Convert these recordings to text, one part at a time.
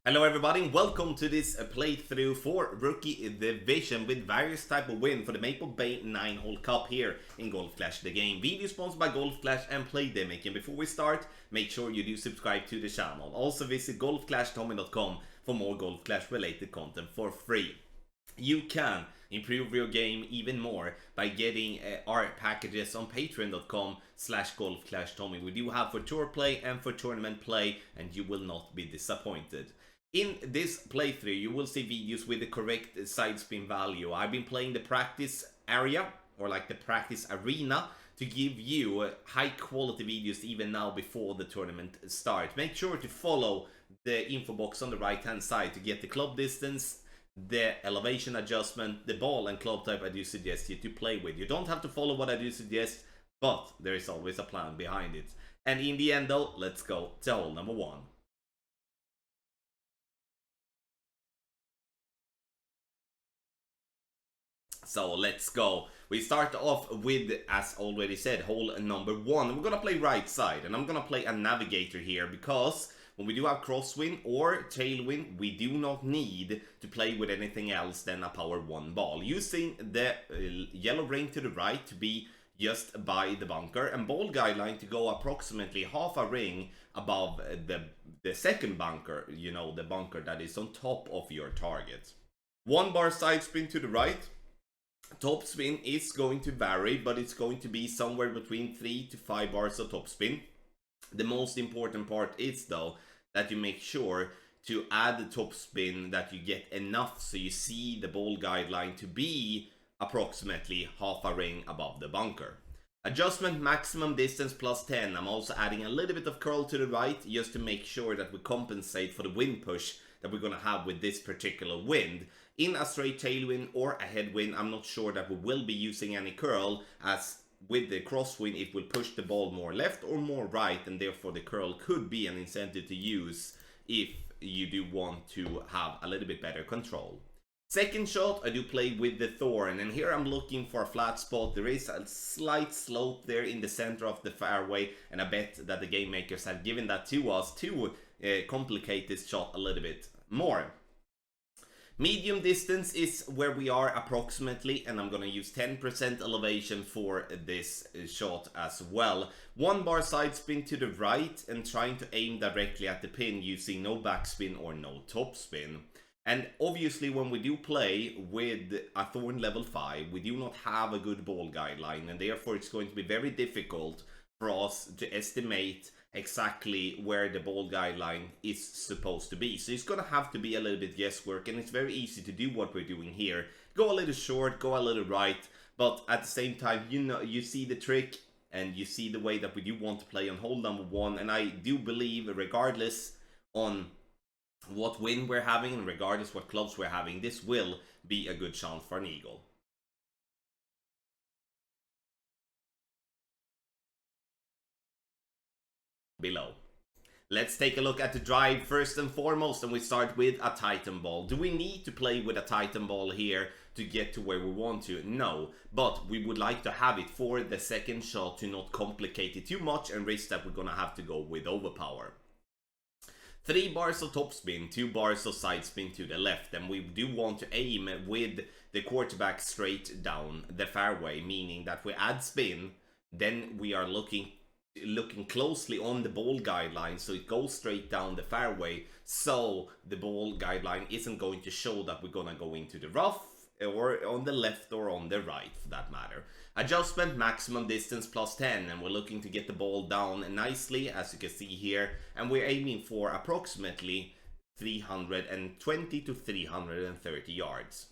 Hello everybody and welcome to this playthrough for Rookie Division with various type of win for the Maple Bay 9-hole cup here in Golf Clash the game. Video sponsored by Golf Clash and Playdemic. And before we start, make sure you do subscribe to the channel. Also visit golfclashtommy.com for more Golf Clash related content for free. You can improve your game even more by getting our packages on patreon.com/golfclashtommy. We do have for tour play and for tournament play, and you will not be disappointed. In this playthrough, you will see videos with the correct side spin value. I've been playing the practice area, or like the practice arena, to give you high quality videos even now before the tournament starts. Make sure to follow the info box on the right hand side to get the club distance, the elevation adjustment, the ball and club type I do suggest you to play with. You don't have to follow what I do suggest, but there is always a plan behind it. And in the end though, let's go to hole number 1. So let's go. We start off with, as already said, hole number 1. We're gonna play right side, and I'm gonna play a navigator here because when we do have crosswind or tailwind, we do not need to play with anything else than a power 1 ball. Using the yellow ring to the right to be just by the bunker, and ball guideline to go approximately half a ring above the second bunker, you know, the bunker that is on top of your target. 1 bar side spin to the right. Top spin is going to vary, but it's going to be somewhere between 3 to 5 bars of top spin. The most important part is though that you make sure to add the top spin that you get enough so you see the ball guideline to be approximately half a ring above the bunker. Adjustment maximum distance plus 10. I'm also adding a little bit of curl to the right just to make sure that we compensate for the wind push that we're going to have with this particular wind. In a straight tailwind or a headwind, I'm not sure that we will be using any curl, as with the crosswind it will push the ball more left or more right, and therefore the curl could be an incentive to use if you do want to have a little bit better control. Second shot, I do play with the thorn, and here I'm looking for a flat spot. There is a slight slope there in the center of the fairway, and I bet that the game makers have given that to us to complicate this shot a little bit more. Medium distance is where we are approximately, and I'm gonna use 10% elevation for this shot as well. 1 bar side spin to the right and trying to aim directly at the pin using no backspin or no topspin. And obviously when we do play with a thorn level 5, we do not have a good ball guideline, and therefore it's going to be very difficult for us to estimate exactly where the ball guideline is supposed to be. So it's gonna have to be a little bit guesswork, and it's very easy to do what we're doing here. Go a little short, go a little right, but at the same time, you know, you see the trick and you see the way that we do want to play on hole number 1, and I do believe regardless on what wind we're having and regardless what clubs we're having, this will be a good chance for an eagle. Below. Let's take a look at the drive first and foremost, and we start with a Titan ball. Do we need to play with a Titan ball here to get to where we want to? No, but we would like to have it for the second shot to not complicate it too much and risk that we're gonna have to go with overpower. 3 bars of topspin, 2 bars of side spin to the left, and we do want to aim with the quarterback straight down the fairway, meaning that we add spin, then we are looking closely on the ball guideline so it goes straight down the fairway, so the ball guideline isn't going to show that we're gonna go into the rough or on the left or on the right for that matter. Adjustment maximum distance plus 10, and we're looking to get the ball down nicely as you can see here, and we're aiming for approximately 320 to 330 yards.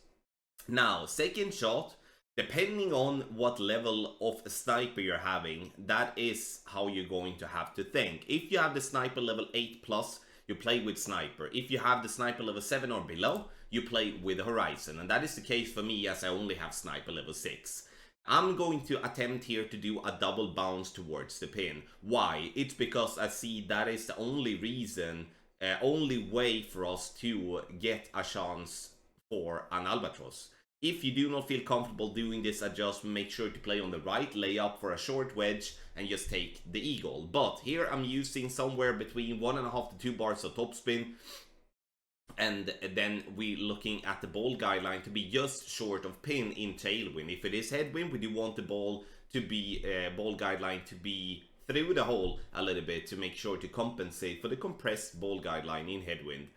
Now second shot, depending on what level of sniper you're having, that is how you're going to have to think. If you have the sniper level 8 plus, you play with sniper. If you have the sniper level 7 or below, you play with horizon. And that is the case for me, as I only have sniper level 6. I'm going to attempt here to do a double bounce towards the pin. Why? It's because I see that is the only reason, only way for us to get a chance for an albatross. If you do not feel comfortable doing this adjustment, make sure to play on the right, lay up for a short wedge, and just take the eagle. But here I'm using somewhere between 1.5 to 2 bars of topspin. And then we looking at the ball guideline to be just short of pin in tailwind. If it is headwind, we do want the ball to be ball guideline to be through the hole a little bit to make sure to compensate for the compressed ball guideline in headwind.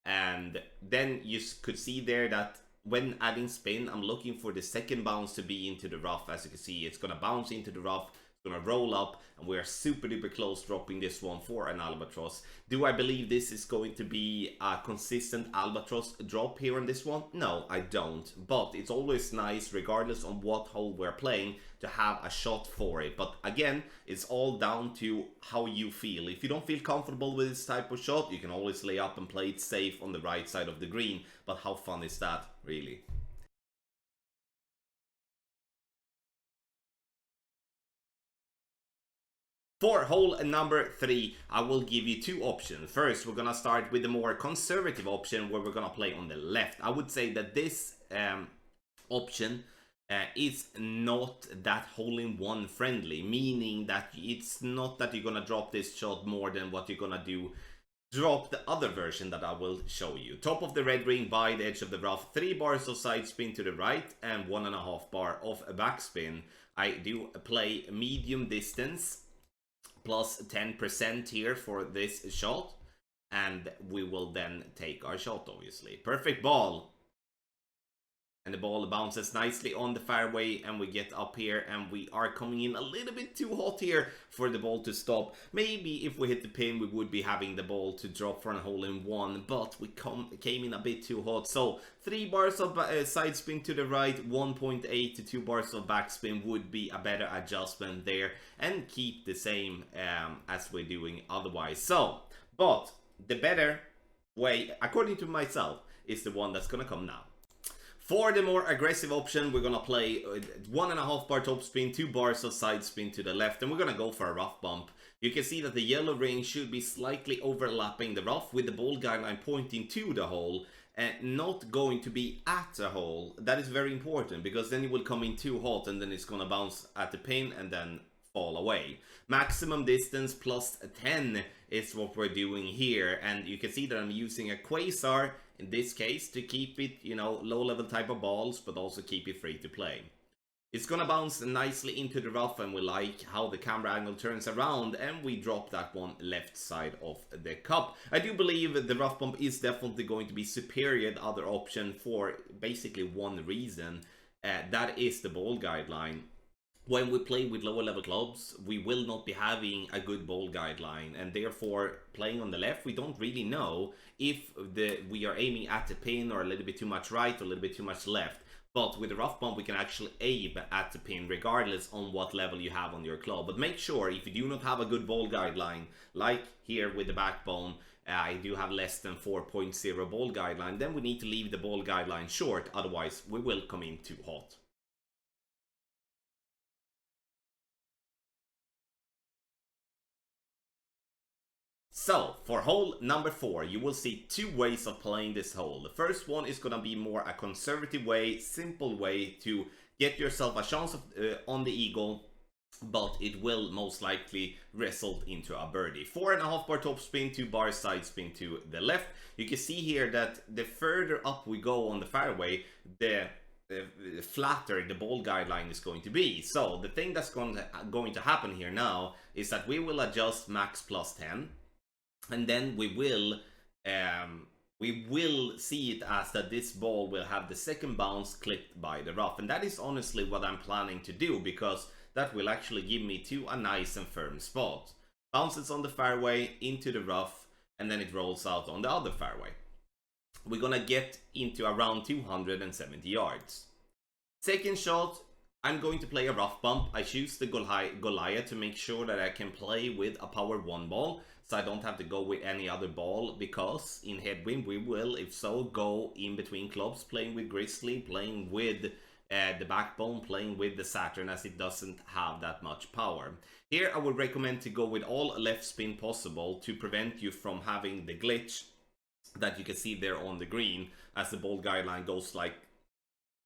And then you could see there that when adding spin, I'm looking for the second bounce to be into the rough. As you can see, it's gonna bounce into the rough, gonna roll up, and we're super duper close dropping this one for an albatross. Do I believe this is going to be a consistent albatross drop here on this one? No, I don't, but it's always nice, regardless on what hole we're playing, to have a shot for it. But again, it's all down to how you feel. If you don't feel comfortable with this type of shot, you can always lay up and play it safe on the right side of the green, but how fun is that, really? For hole number 3, I will give you 2 options. First, we're gonna start with the more conservative option where we're gonna play on the left. I would say that this option is not that hole-in-one friendly, meaning that it's not that you're gonna drop this shot more than what you're gonna do drop the other version that I will show you. Top of the red ring by the edge of the rough, 3 bars of side spin to the right and 1.5 bar of a backspin. I do play medium distance plus 10% here for this shot, and we will then take our shot, obviously. Perfect ball. And the ball bounces nicely on the fairway, and we get up here, and we are coming in a little bit too hot here for the ball to stop. Maybe if we hit the pin, we would be having the ball to drop for a hole-in-one, but we came in a bit too hot. So 3 bars of side spin to the right, 1.8 to 2 bars of backspin would be a better adjustment there, and keep the same as we're doing otherwise. So, but the better way, according to myself, is the one that's gonna come now. For the more aggressive option, we're gonna play 1.5 bar top spin, 2 bars of side spin to the left, and we're gonna go for a rough bump. You can see that the yellow ring should be slightly overlapping the rough with the ball guideline pointing to the hole and not going to be at the hole. That is very important because then it will come in too hot and then it's gonna bounce at the pin and then fall away. Maximum distance plus 10 is what we're doing here, and you can see that I'm using a quasar in this case to keep it, you know, low level type of balls, but also keep it free to play. It's gonna bounce nicely into the rough, and we like how the camera angle turns around, and we drop that one left side of the cup. I do believe the rough bump is definitely going to be superior to the other option for basically one reason. That is the ball guideline. When we play with lower level clubs, we will not be having a good ball guideline, and therefore playing on the left, we don't really know if we are aiming at the pin or a little bit too much right or a little bit too much left. But with the rough bump, we can actually aim at the pin regardless on what level you have on your club. But make sure, if you do not have a good ball guideline, like here with the backbone, I do have less than 4.0 ball guideline, then we need to leave the ball guideline short, otherwise we will come in too hot. So, for hole number 4, you will see 2 ways of playing this hole. The first one is going to be more a conservative way, simple way to get yourself a chance on the eagle, but it will most likely result into a birdie. 4.5 bar top spin, 2 bar side spin to the left. You can see here that the further up we go on the fairway, the flatter the ball guideline is going to be. So the thing that's going to happen here now is that we will adjust max plus 10. And then we will see it as that this ball will have the second bounce clipped by the rough. And that is honestly what I'm planning to do, because that will actually give me to a nice and firm spot. Bounces on the fairway, into the rough, and then it rolls out on the other fairway. We're gonna get into around 270 yards. Second shot, I'm going to play a rough bump. I choose the Goliath to make sure that I can play with a power 1 ball, so I don't have to go with any other ball, because in headwind we will, if so, go in between clubs, playing with Grizzly, playing with the backbone, playing with the Saturn, as it doesn't have that much power. Here I would recommend to go with all left spin possible to prevent you from having the glitch that you can see there on the green, as the ball guideline goes like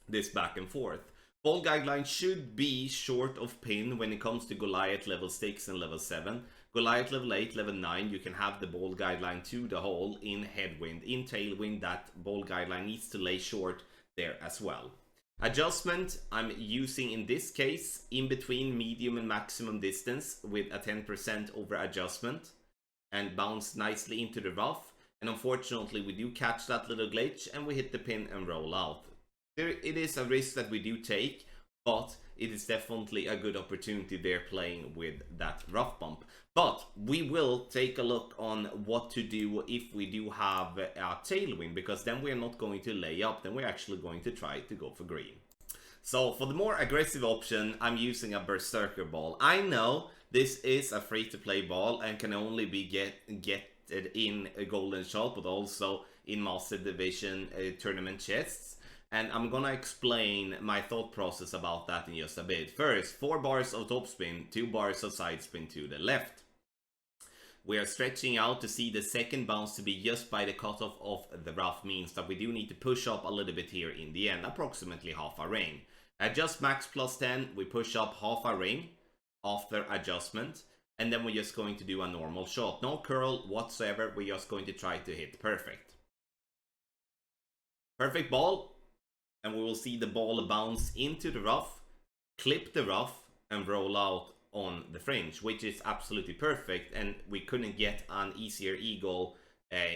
this back and forth. Ball guideline should be short of pin when it comes to Goliath level 6 and level 7. Goliath level 8, level 9, you can have the ball guideline to the hole. In headwind, in tailwind, that ball guideline needs to lay short there as well. Adjustment, I'm using in this case in between medium and maximum distance with a 10% over adjustment, and bounce nicely into the rough. And unfortunately we do catch that little glitch and we hit the pin and roll out. It is a risk that we do take, but it is definitely a good opportunity there playing with that rough bump. But we will take a look on what to do if we do have a tailwind, because then we're not going to lay up, then we're actually going to try to go for green. So for the more aggressive option, I'm using a Berserker ball. I know this is a free-to-play ball and can only be getted in a golden shot, but also in Master Division tournament chests. And I'm gonna explain my thought process about that in just a bit. First, 4 bars of topspin, 2 bars of side spin to the left. We are stretching out to see the second bounce to be just by the cutoff of the rough, means that we do need to push up a little bit here in the end, approximately half a ring. Adjust max plus 10, we push up half a ring after adjustment, and then we're just going to do a normal shot. No curl whatsoever, we're just going to try to hit perfect. Perfect ball, and we will see the ball bounce into the rough, clip the rough, and roll out on the fringe, which is absolutely perfect, and we couldn't get an easier eagle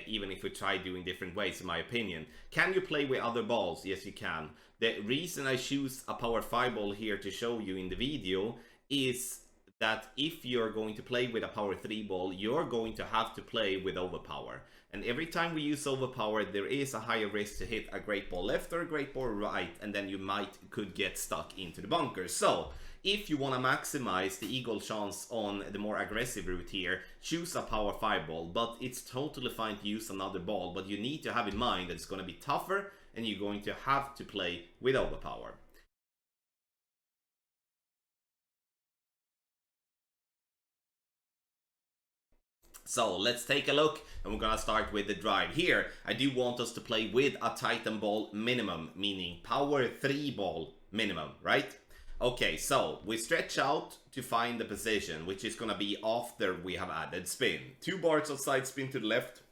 even if we try doing different ways, in my opinion. Can you play with other balls? Yes, you can. The reason I choose a power 5 ball here to show you in the video is that if you're going to play with a power 3 ball, you're going to have to play with overpower. And every time we use overpower, there is a higher risk to hit a great ball left or a great ball right, and then you could get stuck into the bunker. So if you want to maximize the eagle chance on the more aggressive route here, choose a power 5 ball, but it's totally fine to use another ball, but you need to have in mind that it's going to be tougher and you're going to have to play with overpower. So let's take a look, and we're gonna start with the drive. Here, I do want us to play with a Titan ball minimum, meaning power 3 ball minimum, right? Okay, so we stretch out to find the position, which is gonna be after we have added spin. 2 bars of side spin to the left,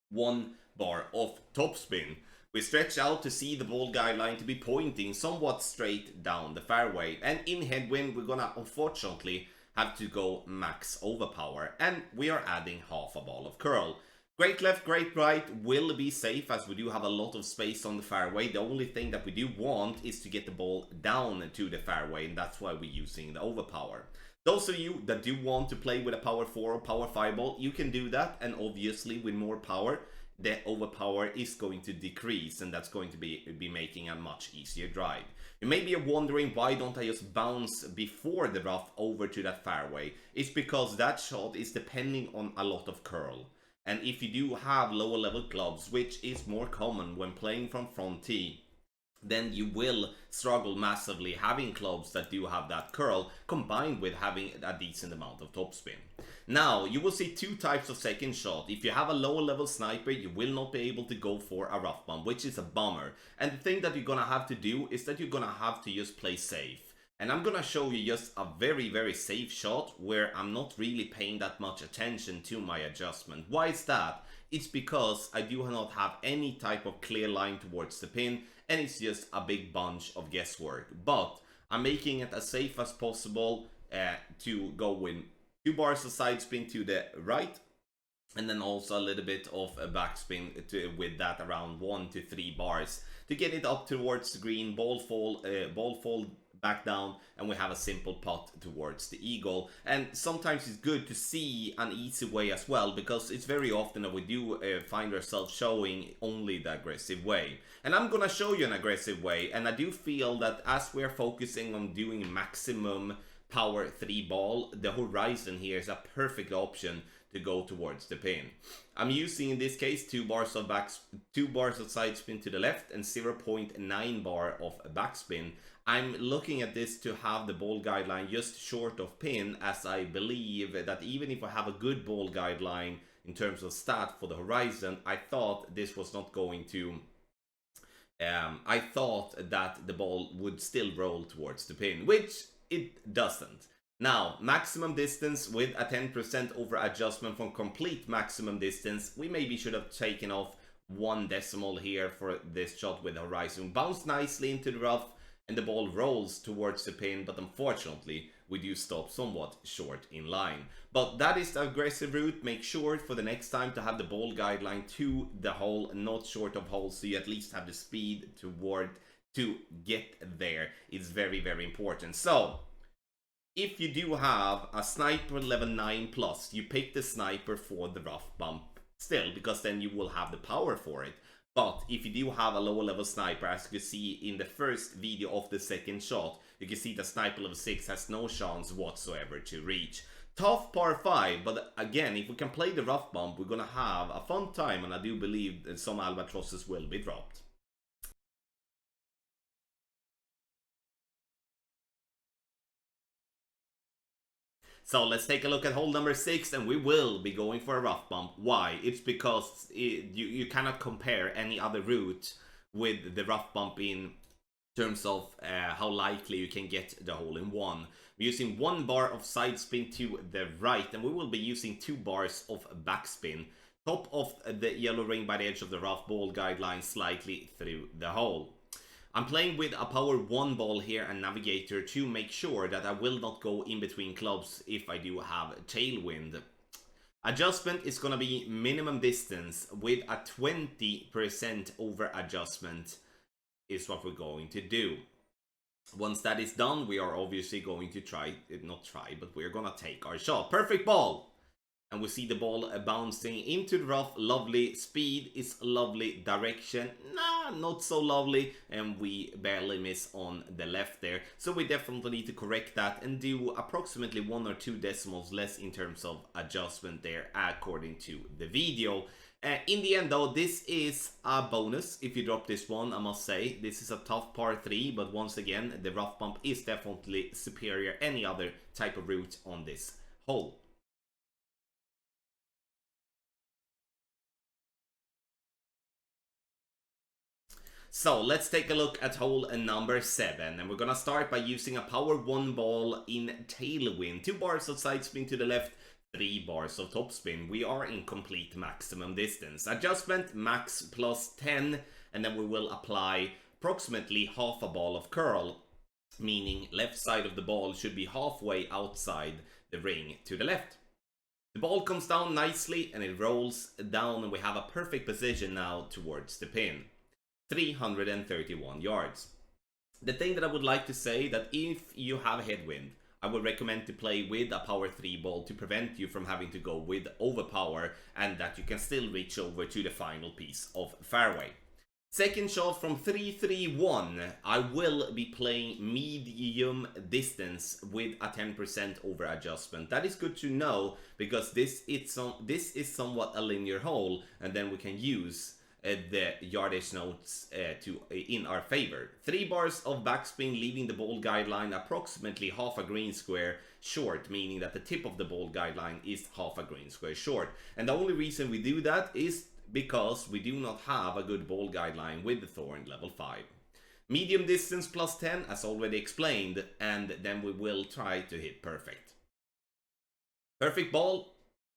1 bar of top spin. We stretch out to see the ball guideline to be pointing somewhat straight down the fairway, and in headwind we're gonna unfortunately have to go max overpower, and we are adding half a ball of curl. Great left, great right will be safe, as we do have a lot of space on the fairway. The only thing that we do want is to get the ball down to the fairway, and that's why we're using the overpower. Those of you that do want to play with a power 4 or power 5 ball, you can do that, and obviously with more power, the overpower is going to decrease, and that's going to be making a much easier drive. You may be wondering, why don't I just bounce before the rough over to that fairway? It's because that shot is depending on a lot of curl. And if you do have lower level clubs, which is more common when playing from front tee, then you will struggle massively having clubs that do have that curl, combined with having a decent amount of topspin. Now, you will see 2 types of second shot. If you have a lower level sniper, you will not be able to go for a rough bump, which is a bummer. And the thing that you're gonna have to do is that you're gonna have to just play safe. And I'm gonna show you just a very, very safe shot where I'm not really paying that much attention to my adjustment. Why is that? It's because I do not have any type of clear line towards the pin, and it's just a big bunch of guesswork. But I'm making it as safe as possible to go with 2 bars of side spin to the right, and then also a little bit of a backspin with that, around 1 to 3 bars to get it up towards the green. Ball fall back down, and we have a simple putt towards the eagle. And sometimes it's good to see an easy way as well, because it's very often that we do find ourselves showing only the aggressive way. And I'm gonna show you an aggressive way, and I do feel that as we're focusing on doing maximum power 3 ball, the horizon here is a perfect option to go towards the pin. I'm using in this case 2 bars of side spin to the left and 0.9 bar of backspin. I'm looking at this to have the ball guideline just short of pin, as I believe that even if I have a good ball guideline in terms of stat for the horizon, I thought this was not going to I thought that the ball would still roll towards the pin, which it doesn't. Now, maximum distance with a 10% over adjustment from complete maximum distance. We maybe should have taken off 1 decimal here for this shot with horizon. Bounced nicely into the rough and the ball rolls towards the pin, but unfortunately we do stop somewhat short in line. But that is the aggressive route. Make sure for the next time to have the ball guideline to the hole, not short of hole, so you at least have the speed to get there. It's very, very important. So if you do have a sniper level 9 plus, you pick the sniper for the rough bump still, because then you will have the power for it. But if you do have a lower level sniper, as you can see in the first video of the second shot, you can see that sniper level 6 has no chance whatsoever to reach. Tough par 5, but again, if we can play the rough bump, we're gonna have a fun time, and I do believe that some albatrosses will be dropped. So let's take a look at hole number 6, and we will be going for a rough bump. Why? It's because you cannot compare any other route with the rough bump in terms of how likely you can get the hole in one. We're using 1 bar of side spin to the right, and we will be using 2 bars of backspin. Top of the yellow ring by the edge of the rough, ball guideline slightly through the hole. I'm playing with a power 1 ball here and navigator to make sure that I will not go in between clubs if I do have tailwind. Adjustment is going to be minimum distance with a 20% over adjustment is what we're going to do. Once that is done, we are obviously going to but we're going to take our shot. Perfect ball! And we see the ball bouncing into the rough. Lovely speed is lovely. Direction, not so lovely. And we barely miss on the left there. So we definitely need to correct that and do approximately 1 or 2 decimals less in terms of adjustment there, according to the video. In the end though, this is a bonus if you drop this one, I must say. This is a tough par 3, but once again, the rough bump is definitely superior any other type of route on this hole. So let's take a look at hole number 7, and we're gonna start by using a power 1 ball in tailwind. 2 bars of side spin to the left, 3 bars of topspin. We are in complete maximum distance. Adjustment max plus 10, and then we will apply approximately half a ball of curl, meaning left side of the ball should be halfway outside the ring to the left. The ball comes down nicely and it rolls down, and we have a perfect position now towards the pin. 331 yards. The thing that I would like to say, that if you have headwind, I would recommend to play with a power 3 ball to prevent you from having to go with overpower, and that you can still reach over to the final piece of fairway. Second shot from 331, I will be playing medium distance with a 10% over adjustment. That is good to know, because this is somewhat a linear hole, and then we can use the yardage notes in our favor. 3 bars of backspin, leaving the ball guideline approximately half a green square short, meaning that the tip of the ball guideline is half a green square short. And the only reason we do that is because we do not have a good ball guideline with the thorn level 5. Medium distance plus 10, as already explained, and then we will try to hit perfect. Perfect ball.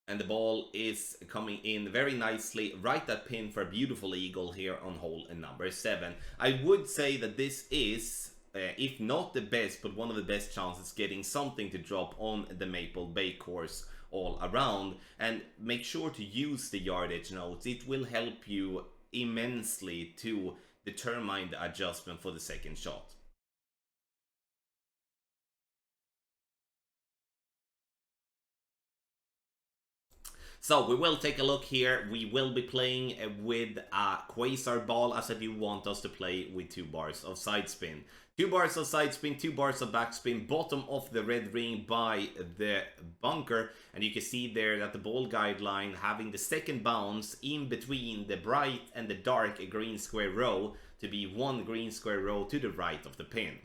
And the ball is coming in very nicely, right at pin for a beautiful eagle here on hole number 7. I would say that this is, if not the best, but one of the best chances getting something to drop on the Maple Bay course all around. And make sure to use the yardage notes. It will help you immensely to determine the adjustment for the second shot. So we will take a look here. We will be playing with a quasar ball, as I do want us to play with 2 bars of side spin. 2 bars of side spin, 2 bars of backspin, bottom of the red ring by the bunker. And you can see there that the ball guideline having the second bounce in between the bright and the dark green square row to be 1 green square row to the right of the pin.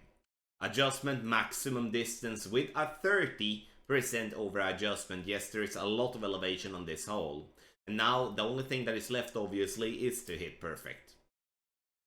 Adjustment maximum distance with a 30% over adjustment. Yes, there is a lot of elevation on this hole. And now the only thing that is left, obviously, is to hit perfect.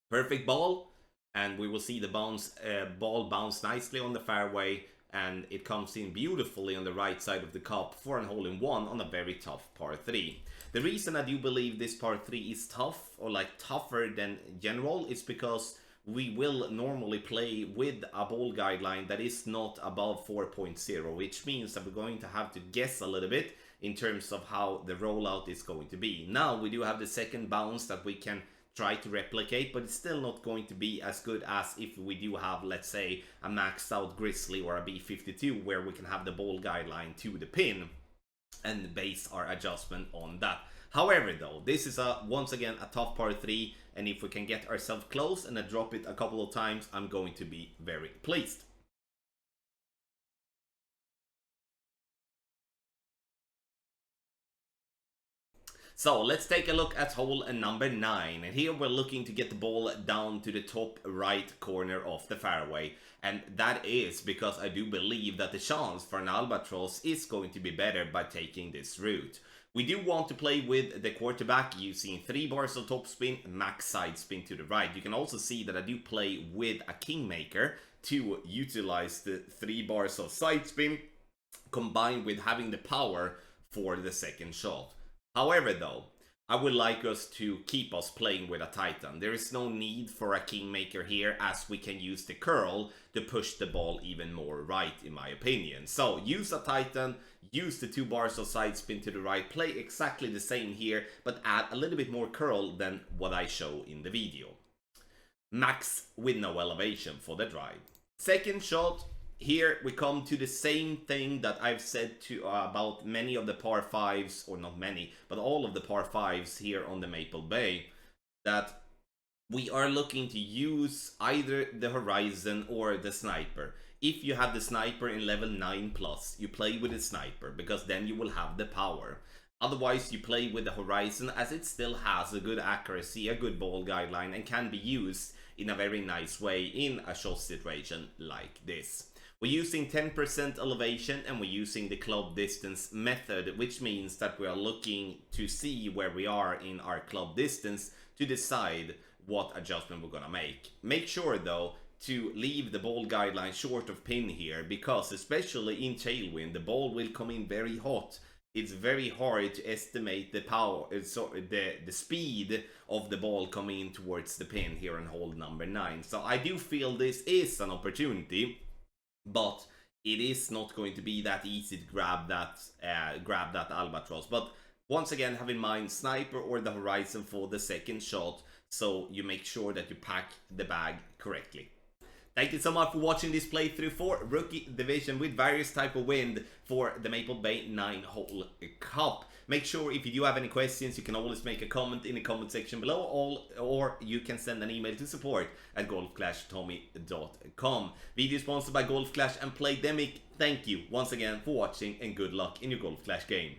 Perfect ball, and we will see the ball bounce nicely on the fairway, and it comes in beautifully on the right side of the cup for an hole-in-one on a very tough par 3. The reason I do believe this par 3 is tough, or like tougher than general, is because we will normally play with a ball guideline that is not above 4.0, which means that we're going to have to guess a little bit in terms of how the rollout is going to be. Now we do have the second bounce that we can try to replicate, but it's still not going to be as good as if we do have, let's say, a maxed out Grizzly or a B52, where we can have the ball guideline to the pin and base our adjustment on that. However, though, this is once again a tough par 3, and if we can get ourselves close and drop it a couple of times, I'm going to be very pleased. So let's take a look at hole number 9, and here we're looking to get the ball down to the top right corner of the fairway, and that is because I do believe that the chance for an albatross is going to be better by taking this route. We do want to play with the quarterback using 3 bars of topspin, max side spin to the right. You can also see that I do play with a kingmaker to utilize the 3 bars of side spin combined with having the power for the second shot. However, though, I would like us to keep us playing with a Titan. There is no need for a kingmaker here, as we can use the curl to push the ball even more right, in my opinion. So use a Titan, use the 2 bars of side spin to the right, play exactly the same here, but add a little bit more curl than what I show in the video. Max with no elevation for the drive. Second shot. Here we come to the same thing that I've said to about many of the par 5s, or not many, but all of the par 5s here on the Maple Bay, that we are looking to use either the Horizon or the Sniper. If you have the Sniper in level 9+, you play with the Sniper, because then you will have the power. Otherwise, you play with the Horizon, as it still has a good accuracy, a good ball guideline, and can be used in a very nice way in a shot situation like this. We're using 10% elevation, and we're using the club distance method, which means that we are looking to see where we are in our club distance to decide what adjustment we're gonna make. Make sure, though, to leave the ball guideline short of pin here, because especially in tailwind, the ball will come in very hot. It's very hard to estimate the power, the speed of the ball coming in towards the pin here on hole number 9. So I do feel this is an opportunity, but it is not going to be that easy to grab that albatross. But once again, have in mind Sniper or the Horizon for the second shot, so you make sure that you pack the bag correctly. Thank you so much for watching this playthrough for Rookie Division with various type of wind for the Maple Bay 9-hole Cup. Make sure if you do have any questions, you can always make a comment in the comment section below, or you can send an email to support@golfclashtommy.com. Video sponsored by Golf Clash and Playdemic. Thank you once again for watching, and good luck in your Golf Clash game.